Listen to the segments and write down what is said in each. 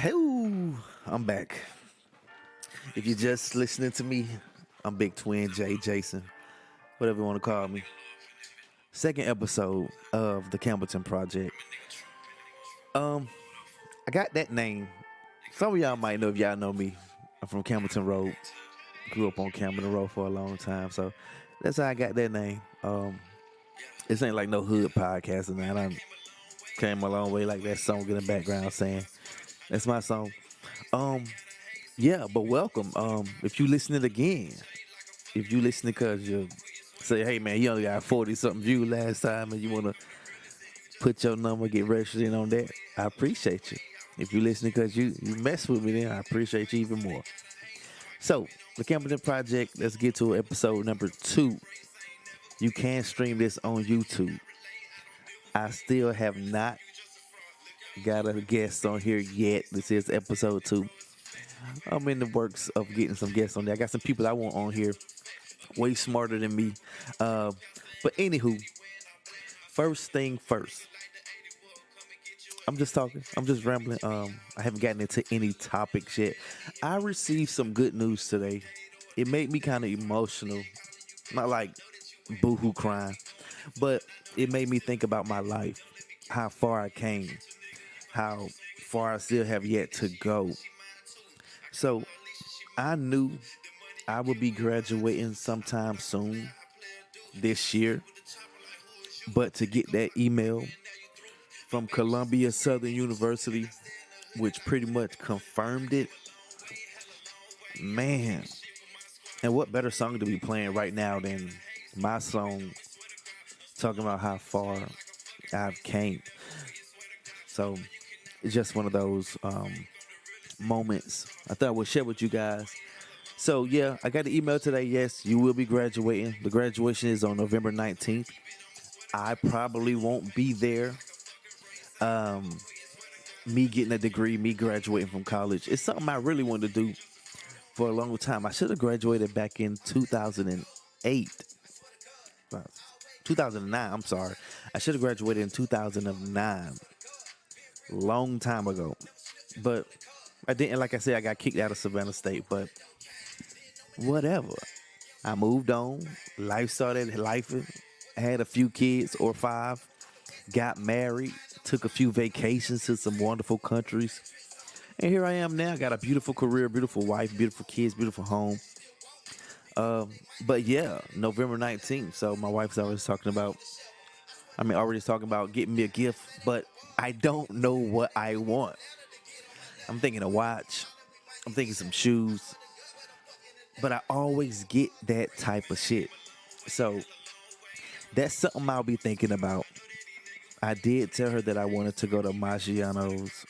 Hello, I'm back. If you're just listening to me, I'm Big Twin J Jason, whatever you want to call me. Second episode of the Campbellton Project. I got that name. Some of y'all might know if y'all know me. I'm from Campbellton Road. Grew up on Campbellton Road for a long time, so that's how I got that name. This ain't like no hood podcast, and I done came a long way like that song in the background saying that's my song. Um, Yeah, but welcome. If you listening again, if you listening because you say, hey man, you only got 40 something views last time and you want to put your number, get registered in on that, I appreciate you. If you listening because you mess with me, then I appreciate you even more. So, the Campbellton Project, let's get to episode number 2. You can stream this on YouTube. I still have not got a guest on here yet. This is episode 2. I'm in the works of getting some guests on there. I got some people I want on here way smarter than me. Uh, but anywho, first thing first. I'm just talking. I'm just rambling. I haven't gotten into any topics yet. I received some good news today. It made me kind of emotional. Not like boohoo crying, but it made me think about my life, how far I came, how far I still have yet to go. So I knew I would be graduating sometime soon this year. But to get that email from Columbia Southern University, which pretty much confirmed it, man. And what better song to be playing right now than my song talking about how far I've came. So it's just one of those moments I thought I would share with you guys. So yeah, I got the email today. Yes, you will be graduating. The graduation is on November 19th. I probably won't be there. Um, Me getting a degree, me graduating from college, it's something I really wanted to do for a long time. I should have graduated back in 2008. 2009, I'm sorry. I should have graduated in 2009. Long time ago. But I didn't, like I said, I got kicked out of Savannah State, but whatever. I moved on. Life started life. Had a few kids or 5. Got married. Took a few vacations to some wonderful countries. And here I am now. Got a beautiful career, beautiful wife, beautiful kids, beautiful home. But yeah, November 19th. So my wife's already talking about getting me a gift, but I don't know what I want. I'm thinking a watch. I'm thinking some shoes. But I always get that type of shit. So that's something I'll be thinking about. I did tell her that I wanted to go to Maggiano's.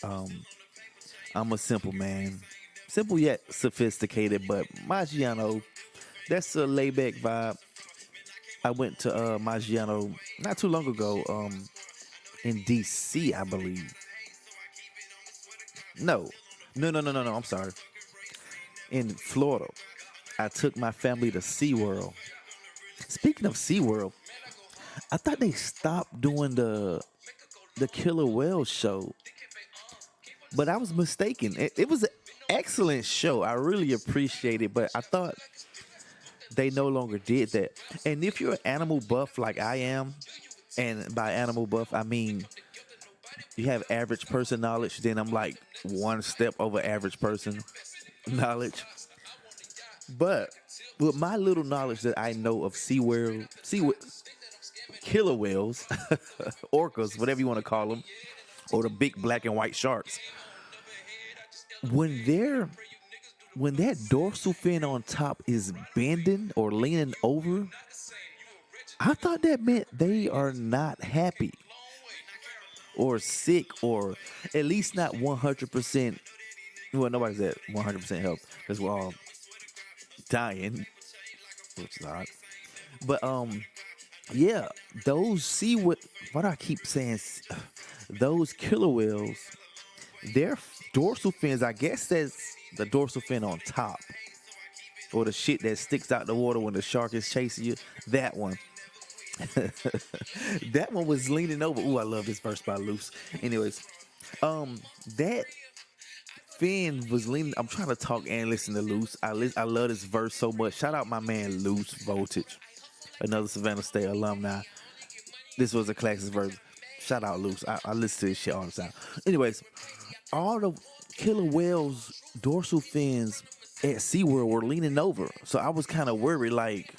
I'm a simple man. Simple yet sophisticated, but Maggiano, that's a laid back vibe. I went to Maggiano not too long ago in DC, I believe. No. No. I'm sorry. In Florida. I took my family to SeaWorld. Speaking of SeaWorld, I thought they stopped doing the killer whale show, but I was mistaken. It was an excellent show. I really appreciate it, but I thought they no longer did that. And if you're an animal buff like I am, and by animal buff I mean you have average person knowledge, then I'm like one step over average person knowledge. But with my little knowledge that I know of killer whales, orcas, whatever you want to call them, or the big black and white sharks, when they're when that dorsal fin on top is bending or leaning over, I thought that meant they are not happy or sick or at least not 100%. Well, nobody's at 100% health because we're all dying, which is odd. But yeah, those what I keep saying, those killer whales, their dorsal fins, I guess that's the dorsal fin on top, or the shit that sticks out the water when the shark is chasing you. That one, that one was leaning over. Ooh, I love this verse by Loose. Anyways, that Finn was leaning. I'm trying to talk and listen to Loose. I love this verse so much. Shout out my man Loose Voltage, another Savannah State alumni. This was a classic verse. Shout out Loose. I listen to this shit all the time. Anyways, all the killer whales' dorsal fins at SeaWorld were leaning over. So I was kind of worried, like,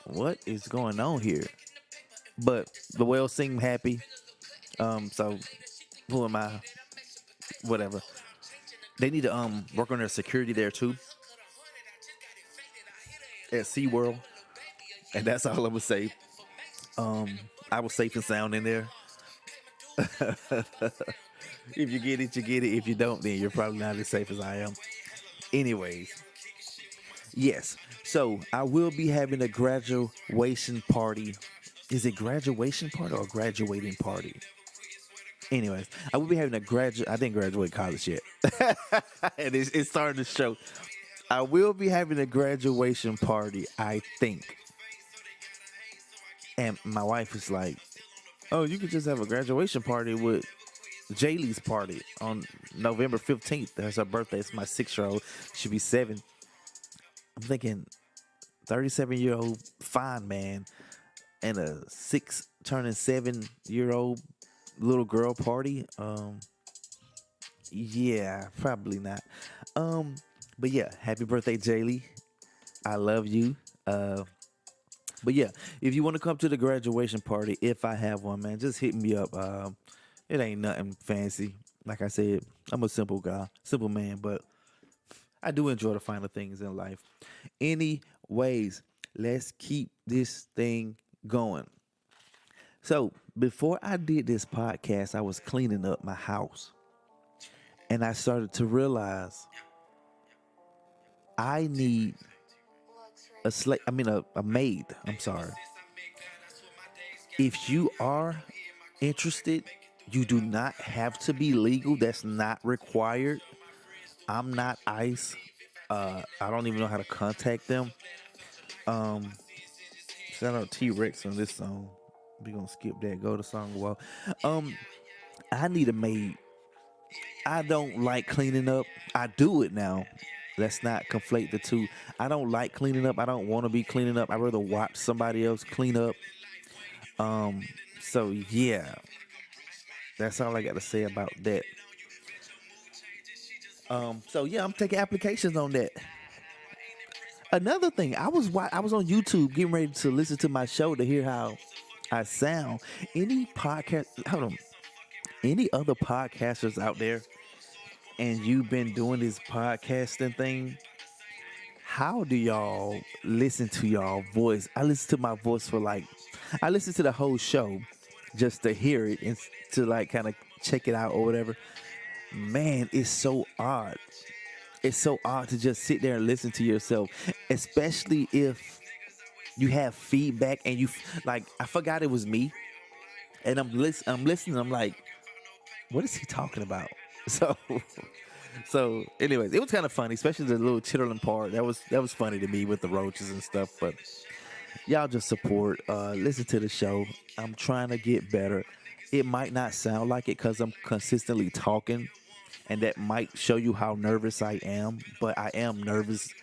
what is going on here? But the whales seemed happy. So who am I? Whatever. They need to work on their security there too. At SeaWorld. And that's all I'm gonna say. I was safe and sound in there. If you get it, you get it. If you don't, then you're probably not as safe as I am. Anyways, yes. So I will be having a graduation party. Is it graduation party or graduating party? Anyways, I will be having a I didn't graduate college yet. And it's starting to show. I will be having a graduation party, I think. And my wife is like, oh, you could just have a graduation party with Jaylee's party on November 15th. That's her birthday. It's my 6-year-old. She'll be 7. I'm thinking 37-year-old fine man and a 6 turning 7-year-old little girl party. Yeah, probably not. But yeah, happy birthday, Jaylee. I love you. But yeah, if you want to come to the graduation party, if I have one, man, just hit me up. It ain't nothing fancy. Like I said, I'm a simple guy, simple man, but I do enjoy the finer things in life. Anyways, let's keep this thing going. So before I did this podcast, I was cleaning up my house, and I started to realize I need a maid. I'm sorry. If you are interested, you do not have to be legal. That's not required. I'm not ICE. I don't even know how to contact them. Shout out T-Rex on this song. We're gonna skip that. Go to song well. I need a maid. I don't like cleaning up. I do it now. Let's not conflate the two. I don't like cleaning up. I don't want to be cleaning up. I'd rather watch somebody else clean up. So yeah. That's all I got to say about that. So yeah, I'm taking applications on that. Another thing, I was on YouTube getting ready to listen to my show to hear how I sound. Any other podcasters out there, and you've been doing this podcasting thing? How do y'all listen to y'all voice? I listen to my voice I listen to the whole show just to hear it and to like kind of check it out or whatever. Man, it's so odd. It's so odd to just sit there and listen to yourself, especially if you have feedback and I forgot it was me, and I'm listening. I'm like, what is he talking about? So anyways, it was kind of funny, especially the little chittering part. That was funny to me with the roaches and stuff. But y'all just support, listen to the show. I'm trying to get better. It might not sound like it because I'm consistently talking, and that might show you how nervous I am. But I am nervous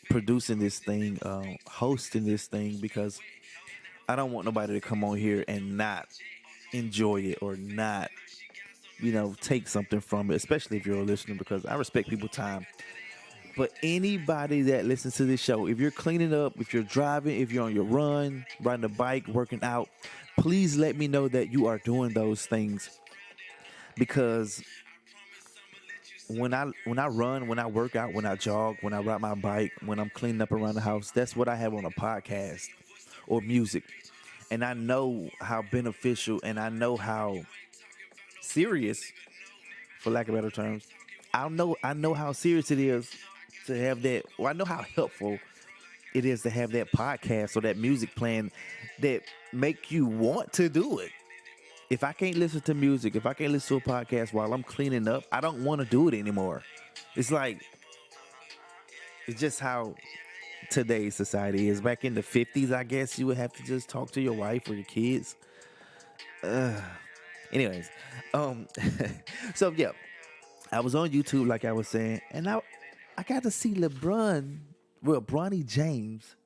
producing this thing, hosting this thing, because I don't want nobody to come on here and not enjoy it or not, take something from it, especially if you're a listener, because I respect people's time. But anybody that listens to this show, if you're cleaning up, if you're driving, if you're on your run, riding a bike, working out, please let me know that you are doing those things. Because when I run, when I work out, when I jog, when I ride my bike, when I'm cleaning up around the house, that's what I have on a podcast or music. And I know how beneficial, and I know how serious, for lack of better terms, I know how serious it is to have that. Well, I know how helpful it is to have that podcast or that music playing that make you want to do it. If I can't listen to music, if I can't listen to a podcast while I'm cleaning up, I don't want to do it anymore. It's just how today's society is. Back in the 50s, I guess you would have to just talk to your wife or your kids. Anyways, um, so yeah, I was on YouTube like I was saying, and I got to see Bronny James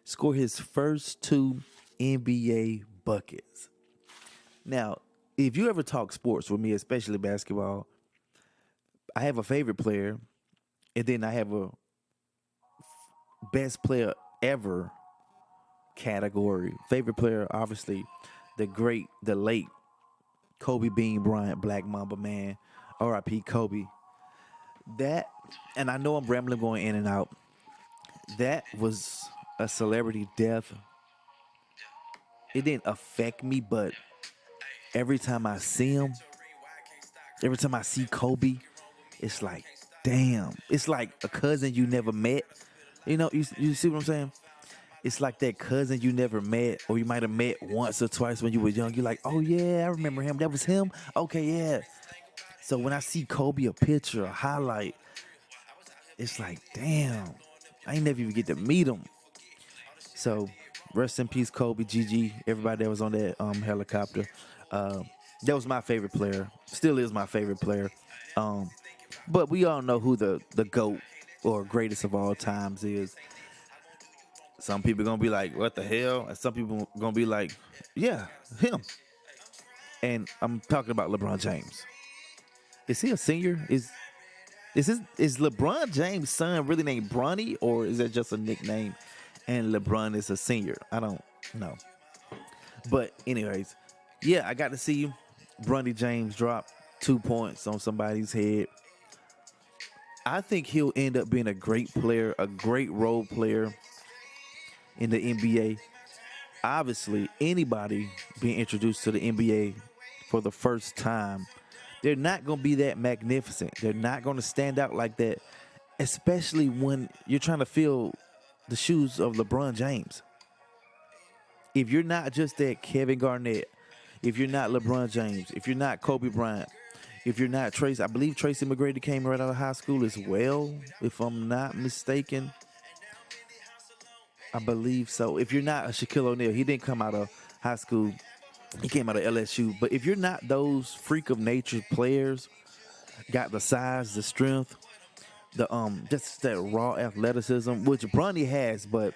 score his first two NBA buckets. Now, if you ever talk sports with me, especially basketball, I have a favorite player, and then I have a best player ever category. Favorite player, obviously, the late Kobe Bean Bryant, Black Mamba man, R.I.P. Kobe. That, and I know I'm rambling, going in and out. That was a celebrity death. It didn't affect me, but every time I see him, every time I see Kobe, it's like, damn. It's like a cousin you never met. You see what I'm saying? It's like that cousin you never met, or you might have met once or twice when you were young. You're like, oh yeah, I remember him. That was him. Okay, yeah. So when I see Kobe, a picture, a highlight, it's like, damn, I ain't never even get to meet him. So rest in peace, Kobe, Gigi, everybody that was on that helicopter. That was my favorite player. Still is my favorite player. Um, but we all know who the GOAT or greatest of all times is. Some people gonna be like, "What the hell?" And some people gonna be like, "Yeah, him." And I'm talking about LeBron James. Is he a senior? Is LeBron James' son really named Bronny, or is that just a nickname? And LeBron is a senior. I don't know. But anyways, yeah, I got to see Bronny James drop 2 points on somebody's head. I think he'll end up being a great player, a great role player in the NBA. Obviously, anybody being introduced to the NBA for the first time, they're not going to be that magnificent. They're not going to stand out like that, especially when you're trying to fill the shoes of LeBron James. If you're not just that Kevin Garnett, if you're not LeBron James, if you're not Kobe Bryant, if you're not Tracy, I believe Tracy McGrady came right out of high school as well, if I'm not mistaken. I believe so. If you're not a Shaquille O'Neal, he didn't come out of high school. He came out of LSU. But if you're not those freak of nature players, got the size, the strength, the just that raw athleticism, which Bronny has, but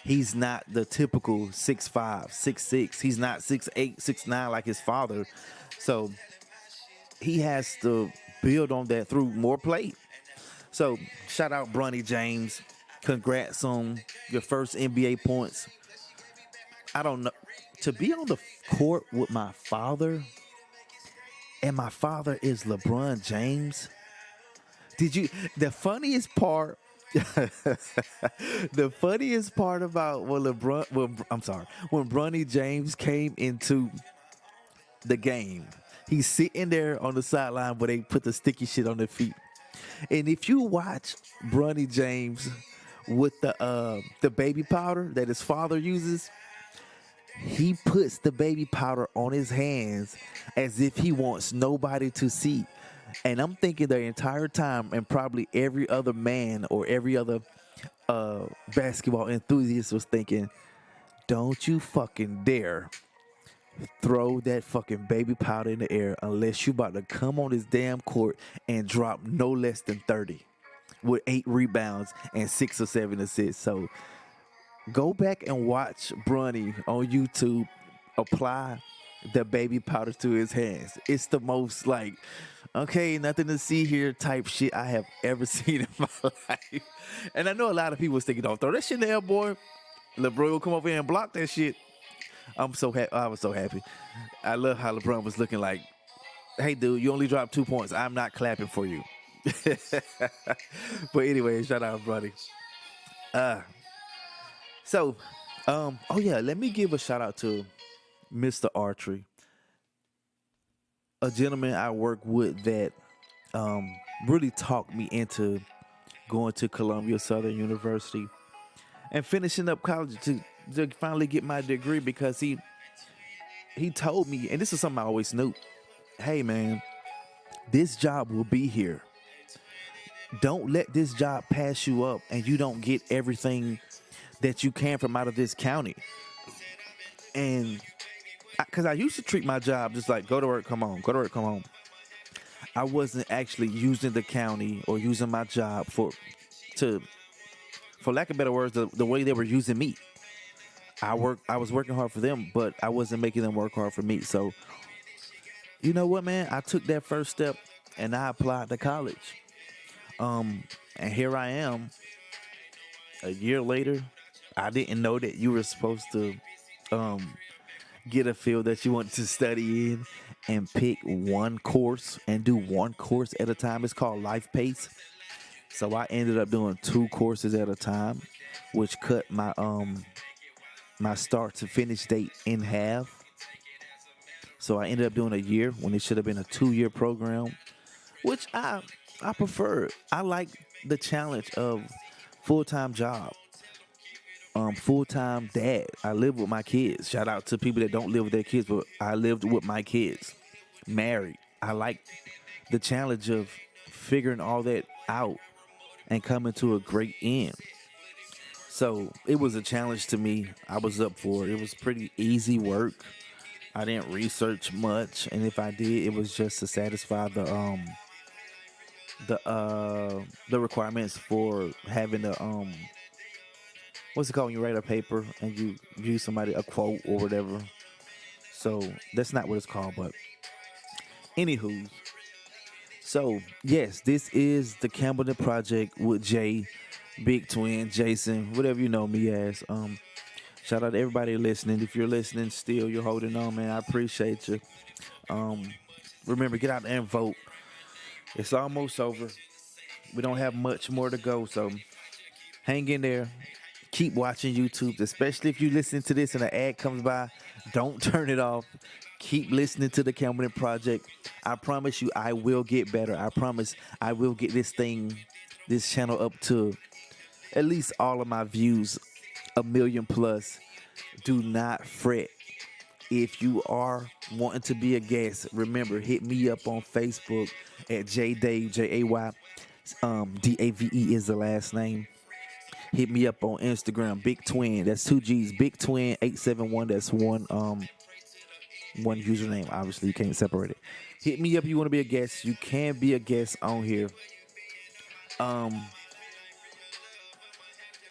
he's not the typical 6'5", 6'6". He's not 6'8", 6'9" like his father. So he has to build on that through more play. So shout out Bronny James. Congrats on your first NBA points. I don't know. To be on the court with my father, and my father is LeBron James. The funniest part, the funniest part about when Bronny James came into the game, he's sitting there on the sideline where they put the sticky shit on their feet. And if you watch Bronny James with the baby powder that his father uses, he puts the baby powder on his hands as if he wants nobody to see. And I'm thinking the entire time, and probably every other man or every other basketball enthusiast was thinking, don't you fucking dare throw that fucking baby powder in the air unless you about to come on this damn court and drop no less than 30 with 8 rebounds and 6 or 7 assists. So go back and watch Bronny on YouTube apply the baby powder to his hands. It's the most like, okay, nothing to see here type shit I have ever seen in my life. And I know a lot of people was thinking, don't throw that shit in the air, boy. LeBron will come over here and block that shit. I'm so happy. I was so happy. I love how LeBron was looking like, hey, dude, you only dropped 2 points. I'm not clapping for you. But anyway, shout out, Bronny. Oh yeah, let me give a shout out to Mr. Archery, a gentleman I work with that really talked me into going to Columbia Southern University and finishing up college to finally get my degree, because he told me, and this is something I always knew, hey man, this job will be here. Don't let this job pass you up and you don't get everything that you can from out of this county. And because I used to treat my job just like go to work, come home, go to work, come home. I wasn't actually using the county or using my job to, for lack of better words, the way they were using me. I was working hard for them, but I wasn't making them work hard for me. So you know what, man? I took that first step and I applied to college. And here I am, a year later. I didn't know that you were supposed to um, get a field that you wanted to study in and pick one course and do one course at a time. It's called Life Pace. So I ended up doing two courses at a time, which cut my start to finish date in half. So I ended up doing a year when it should have been a 2-year program, which I prefer. I like the challenge of full-time job, full-time dad. I live with my kids. Shout out to people that don't live with their kids, but I lived with my kids. Married. I like the challenge of figuring all that out and coming to a great end. So it was a challenge to me. I was up for it. It was pretty easy work. I didn't research much, and if I did, it was just to satisfy the requirements for having the what's it called when you write a paper and you use somebody a quote or whatever. So that's not what it's called, but anywho. So yes, this is the Campbellton Project with Jay, Big Twin, Jason, whatever you know me as. Shout out to everybody listening. If you're listening still, you're holding on, man. I appreciate you. Um, Remember, get out there and vote. It's almost over. We don't have much more to go, so hang in there. Keep watching YouTube, especially if you listen to this and an ad comes by. Don't turn it off. Keep listening to the Campbellton Project. I promise you, I will get better. I promise I will get this channel up to at least all of my views, 1 million plus. Do not fret. If you are wanting to be a guest, remember, hit me up on Facebook at JDave, Jay, Dave is the last name. Hit me up on Instagram, Big Twin. That's 2 G's, Big Twin 871. That's one username. Obviously, you can't separate it. Hit me up if you want to be a guest. You can be a guest on here.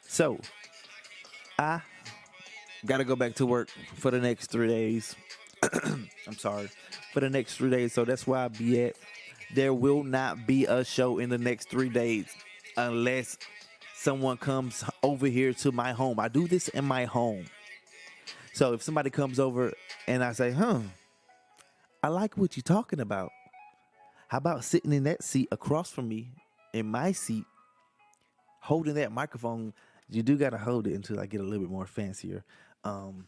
So I gotta go back to work for the next 3 days. I'm sorry, for the next 3 days. So that's where I'll be at. There will not be a show in the next 3 days unless someone comes over here to my home. I do this in my home. So if somebody comes over and I say, I like what you're talking about. How about sitting in that seat across from me in my seat, holding that microphone? You do got to hold it until I get a little bit more fancier. I'm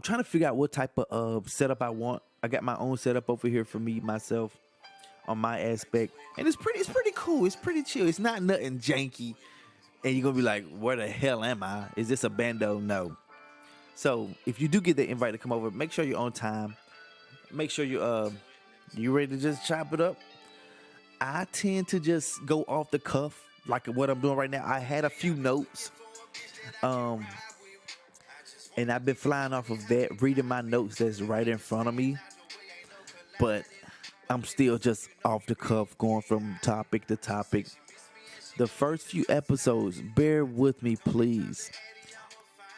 trying to figure out what type of setup I want. I got my own setup over here for me, myself, on my aspect. And it's pretty cool. It's pretty chill. It's not nothing janky. And you're going to be like, where the hell am I? Is this a bando? No. So if you do get the invite to come over, make sure you're on time. Make sure you ready to just chop it up. I tend to just go off the cuff like what I'm doing right now. I had a few notes. And I've been flying off of that, reading my notes that's right in front of me. But I'm still just off the cuff, going from topic to topic. The first few episodes, bear with me, please.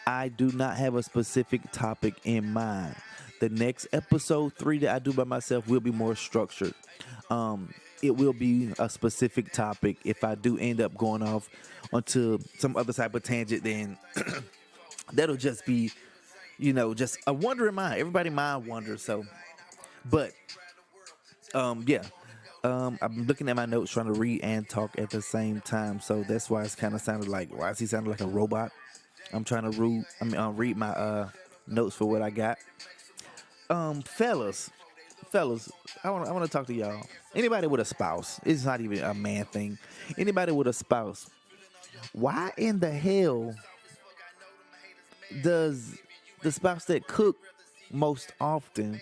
I do not have a specific topic in mind. The next episode 3 that I do by myself will be more structured. It will be a specific topic. If I do end up going off onto some other type of tangent, then that'll just be, just a wandering mind. Everybody mind wanders. So, but, yeah. I'm looking at my notes, trying to read and talk at the same time. So that's why it's kind of sounded like, why is he sounding like a robot? I'm trying to read my notes for what I got. Fellas, I want to talk to y'all. Anybody with a spouse, it's not even a man thing. Anybody with a spouse, why in the hell does the spouse that cook most often,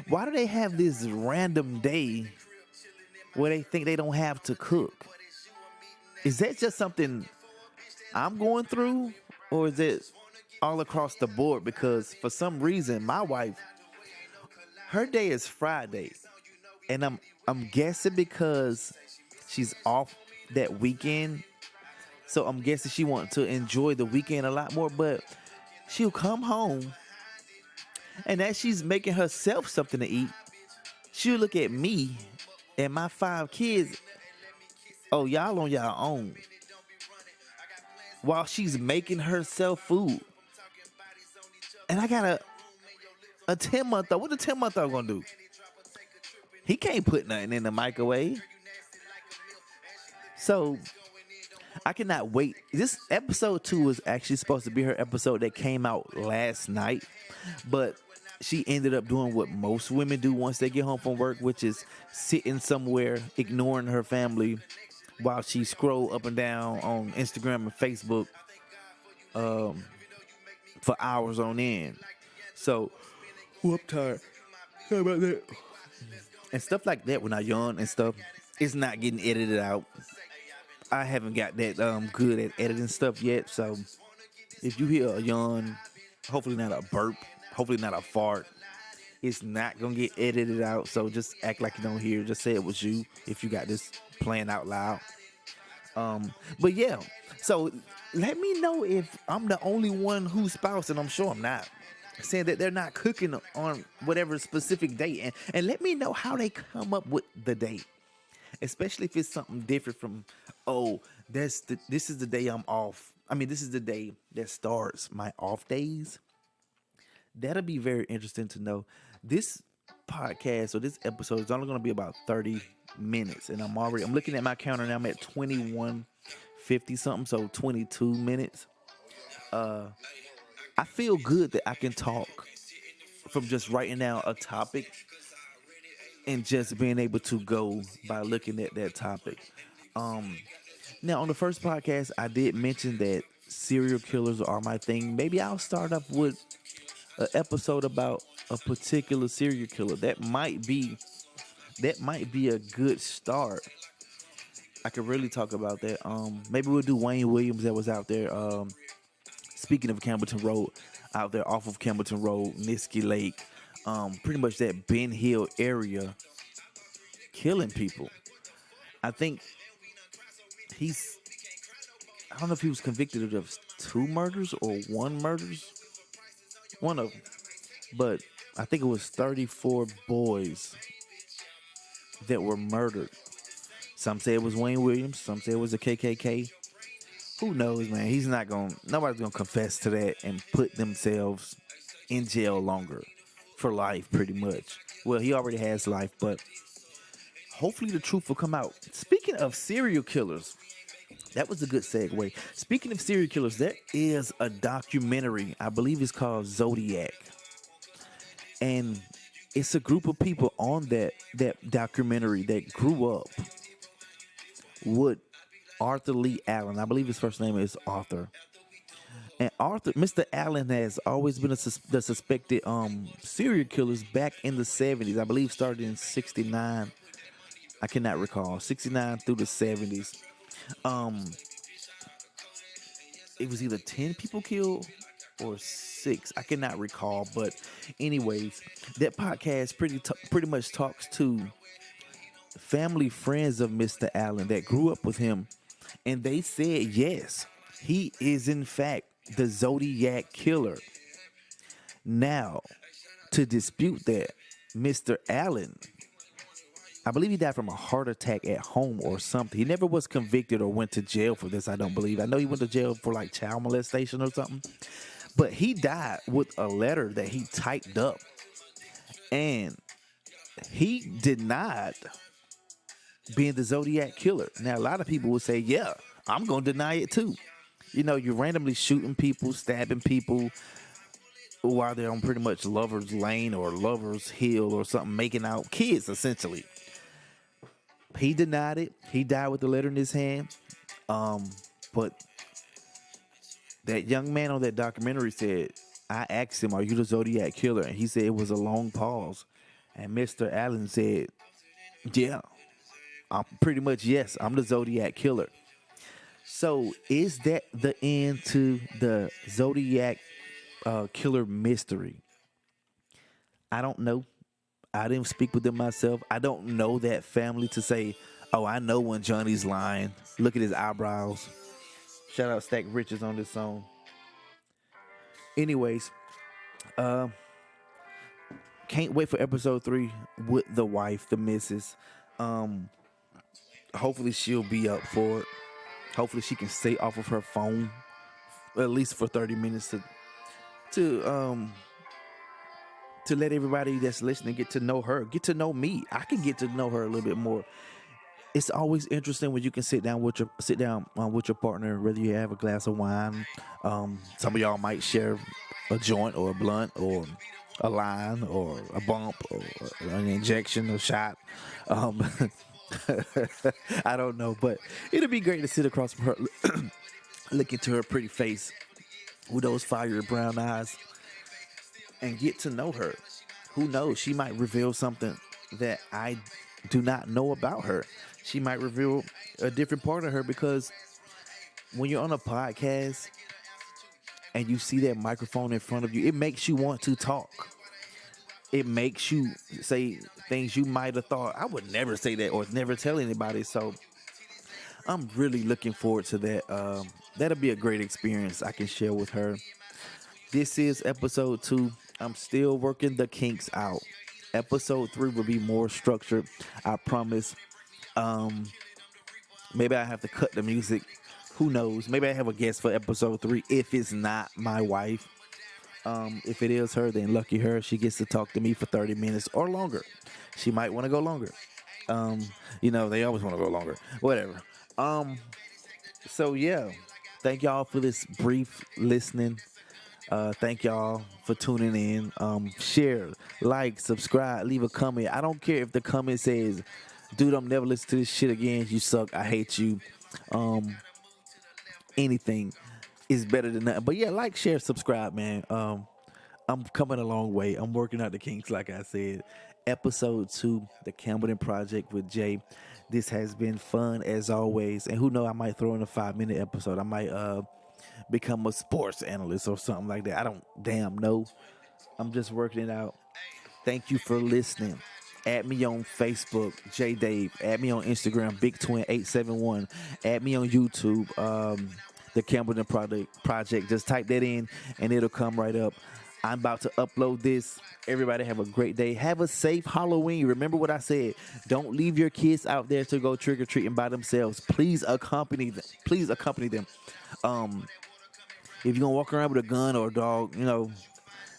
why do they have this random day where they think they don't have to cook? Is that just something I'm going through, or is it all across the board because for some reason my wife, her day is Friday, and I'm guessing because she's off that weekend, so I'm guessing she wants to enjoy the weekend a lot more. But she'll come home, and as she's making herself something to eat, she'll look at me and my 5 kids. Oh, y'all on y'all own while she's making herself food, and I got a 10-month old. What the 10-month old gonna do? He can't put nothing in the microwave. So I cannot wait. This episode 2 was actually supposed to be her episode that came out last night, but she ended up doing what most women do once they get home from work, which is sitting somewhere, ignoring her family while she scroll up and down on Instagram and Facebook for hours on end. So, I'm tired. Sorry about that. And stuff like that when I yawn and stuff, it's not getting edited out. I haven't got that good at editing stuff yet. So if you hear a yawn, hopefully not a burp, hopefully not a fart, it's not gonna get edited out. So just act like you don't hear. Just say it was you if you got this playing out loud. But yeah, so let me know if I'm the only one who's spouse, and I'm sure I'm not, saying that they're not cooking on whatever specific date, and let me know how they come up with the date, especially if it's something different from, oh, this is the day I'm off. I mean, this is the day that starts my off days. That'll be very interesting to know. This podcast or this episode is only going to be about 30 minutes, and I'm looking at my counter now. I'm at 21:50 something, so 22 minutes. I feel good that I can talk from just writing down a topic and just being able to go by looking at that topic. Now, on the first podcast, I did mention that serial killers are my thing. Maybe I'll start off with an episode about a particular serial killer. That might be a good start. I could really talk about that. Maybe we'll do Wayne Williams that was out there. Speaking of Campbellton Road, out there off of Campbellton Road, Niskey Lake, pretty much that Ben Hill area, killing people. I think I don't know if he was convicted of just 2 murders or 1 murders. One of them. But I think it was 34 boys that were murdered. Some say it was Wayne Williams. Some say it was the KKK. Who knows, man? Nobody's gonna confess to that and put themselves in jail longer for life, pretty much. Well, he already has life, but hopefully the truth will come out. Speaking of serial killers, that was a good segue. Speaking of serial killers, there is a documentary. I believe it's called Zodiac. And it's a group of people on that documentary that grew up with Arthur Lee Allen. I believe his first name is Arthur. And Mr. Allen has always been the suspected serial killers back in the 70s. I believe started in 69. I cannot recall. 69 through the 70s. It was either 10 people killed or 6. I cannot recall. But anyways, that podcast pretty much talks to family friends of Mr. Allen that grew up with him. And they said, yes, he is in fact the Zodiac killer. Now, to dispute that, Mr. Allen, I believe he died from a heart attack at home or something. He never was convicted or went to jail for this, I don't believe. I know he went to jail for like child molestation or something. But he died with a letter that he typed up. And he denied being the Zodiac killer. Now, a lot of people would say, yeah, I'm going to deny it too. You know, you're randomly shooting people, stabbing people while they're on pretty much Lover's Lane or Lover's Hill or something, making out kids, essentially. He denied it. He died with the letter in his hand. But that young man on that documentary said, I asked him, are you the Zodiac killer? And he said it was a long pause. And Mr. Allen said, yeah, I'm pretty much, yes, I'm the Zodiac killer. So is that the end to the Zodiac killer mystery. I don't know. I didn't speak with them myself. I don't know that family to say, oh, I know when Johnny's lying. Look at his eyebrows. Shout out Stack Riches on this song. Anyways, uh, can't wait for episode 3 with the wife, the missus. Um, hopefully she'll be up for it. Hopefully she can stay off of her phone at least for 30 minutes to to let everybody that's listening get to know her, get to know me. I can get to know her a little bit more. It's always interesting when you can sit down with your partner, whether you have a glass of wine. Some of y'all might share a joint or a blunt or a line or a bump or an injection or shot. Um, I don't know, but it'll be great to sit across from her, look into her pretty face with those fiery brown eyes and get to know her. Who knows? She might reveal something that I do not know about her. She might reveal a different part of her, because when you're on a podcast and you see that microphone in front of you, it makes you want to talk. It makes you say things you might have thought, I would never say that or never tell anybody. So I'm really looking forward to that. That'll be a great experience I can share with her. This is episode 2. I'm still working the kinks out. Episode 3 will be more structured, I promise. Maybe I have to cut the music. Who knows? Maybe I have a guest for episode 3 if it's not my wife. If it is her, then lucky her. She gets to talk to me for 30 minutes or longer. She might want to go longer. They always want to go longer. Whatever. So yeah, thank y'all for this brief listening. Thank y'all for tuning in. Share, like, subscribe, leave a comment. I don't care if the comment says, dude, I'm never listening to this shit again. You suck. I hate you. Anything is better than that. But yeah, like, share, subscribe, man. I'm coming a long way. I'm working out the kinks, like I said. Episode 2, the Campbellton Project with Jay. This has been fun as always. And who knows, I might throw in a 5-minute episode. I might become a sports analyst or something like that. I don't damn know. I'm just working it out. Thank you for listening. Add me on Facebook, J Dave. Add me on Instagram, Big Twin 871. Add me on YouTube, the Campbellton Project. Just type that in and it'll come right up. I'm about to upload this. Everybody have a great day. Have a safe Halloween. Remember what I said. Don't leave your kids out there to go trick-or-treating by themselves. Please accompany them. If you're going to walk around with a gun or a dog,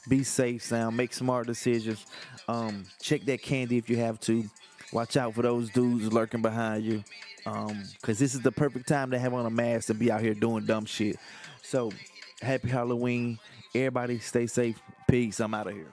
be safe, Sam. Make smart decisions. Check that candy if you have to. Watch out for those dudes lurking behind you. Because this is the perfect time to have on a mask and be out here doing dumb shit. So, happy Halloween. Everybody stay safe. Peace. I'm out of here.